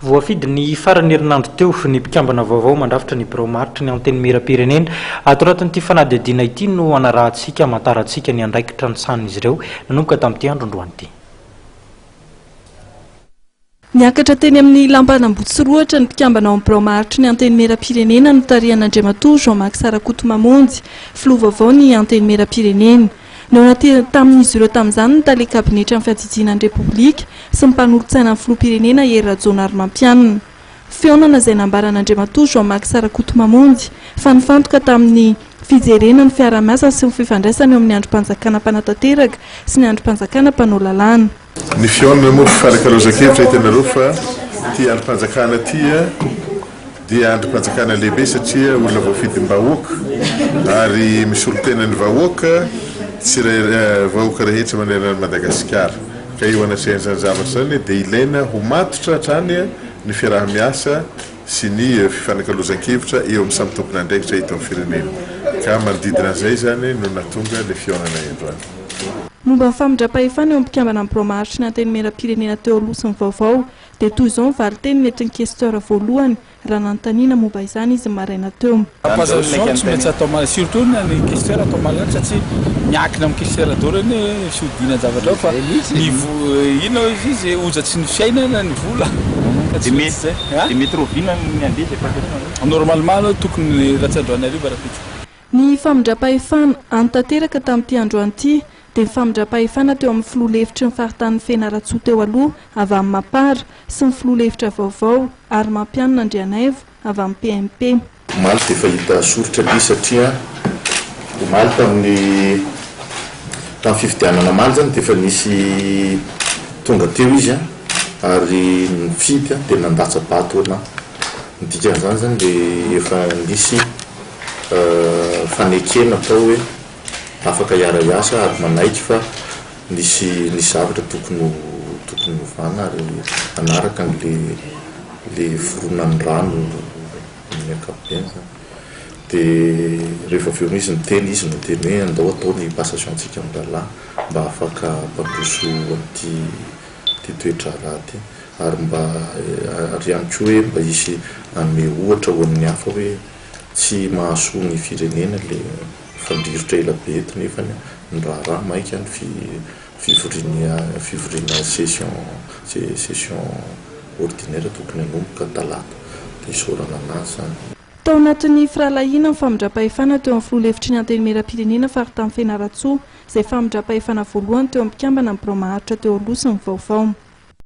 Voafidy ny farany herinandro teo ny mpikambana vaovao mandrafitra ny biraomaritry ny anteny mera-pirenena ato anatin'ity fanadihadiana ity no anarahantsika amantarantsika ny andraikitra ny san'izy ireo nanomboka tamin'ity andro androany Niakatra teny amin'ny lambanambotsiroatra ny mpikambana ao amin'ny biraomaritry ny anteny mera-pirenena no tarihan'Andriamatoa Jean-Marc Sarakotomamonjy filoha vaovao ny anteny mera-pirenena. Neo anaty tamin'izy ireo tamin'izany ny tale kabinetry amin'ny fiatsitsihana ny repoblika sy ny mpanolotsaina amin'ny filoham-pirenena Hery Rajaonarimampianina. Feonana izay nambaran'Andriamatoa Jean-Marc Sarakotomamonjy fanifantoka tamin'ny fijerena ny fiara-miasa sy ny fifandraisana eo amin'ny androm-panjakana mpanatanteraka sy ny androm-panjakana mpanao lalàna. Ny fiona moa fifanankalozan-kevitra hitanareo fa ty androm-panjakana ty dia androm-panjakana lehibe satria olona voafidym-bahoaka ary misy olo-tenany vahoaka tsy vahoaka rehetra manerana Madagasikara ka io anatrehan'izany zavatra zany dia ilaina ho matotra hatrany ny fiaraha-miasa sy ny fifanankalozan-kevitra eo amin'ny samy tompona andraikitra hita amin'ny firenena ka manodidina an'izay zany no natonga le fionana androany. Momba ny famindram-pahefana eo amin'ny mpikambana amin'ny biraomaritry ny anteny mera-pirenena teo aloha sy ny vaovao dia toy izao ny variteny ny entiny questeur voalohany raha nanontaniana momba izany izy maraina teo. Tsy maintsy atao surtout ny questeur atao malaky satria miankina amin'ny questeur dorany fiodina zavatra fa ino izy ojatsy ny fiainana ny vola. Mety rovina ny andeha normalement tokony ratsandroany ariva raha ny famindram-pahefana anotanteraka tamin'ity androany ity dia ny famindram-pahefana teo amin'ny filoha-hevitry ny faritany Fianaratsoa teo aloha avy amin'ny Mapara sy ny filoha-hevitra vaovao ary mampianina Andrianaivo avy amin'ny PMP. Omaly dia fahita soritra ly satria omaly tamin'ny fifidianana omaly zany dia efa nisy tonga teo izy ary nifidy dia nandatsa bato ana nidikan'izany zany dia efa nisy fanekena atao hoe afaka hiara-iasa ary manaiky fa nisy zavatra tokony hovana ary anaraka le foronan'ny rano ny ankapobeny zany dia rehefa avy eo izy niteny izy noteny hoe andao atao ny passationtsika amin'ny lalà mba afaka mpandroso an'ity toetra raty ary mba ary ihany koa hoe mba hisy ame ohatra ho amin'ny hafa hoe tsy mahasoa ny firenena le fandrivotra ela be eto nefa ny raharaha maika ny fivoriana session ordinaire tokony hanomboka talata dia isorana anazy zany. Tao anatin'ny firalahiana ny famindram-pahefana teo amin'ny filoha-hevitry ny anteny mera-pirenena faritany Fianaratsoa izay famindram-pahefana voalohany teo amin'ny mpikambana amin'ny biraomaritry teo aloha sy ny vaovao.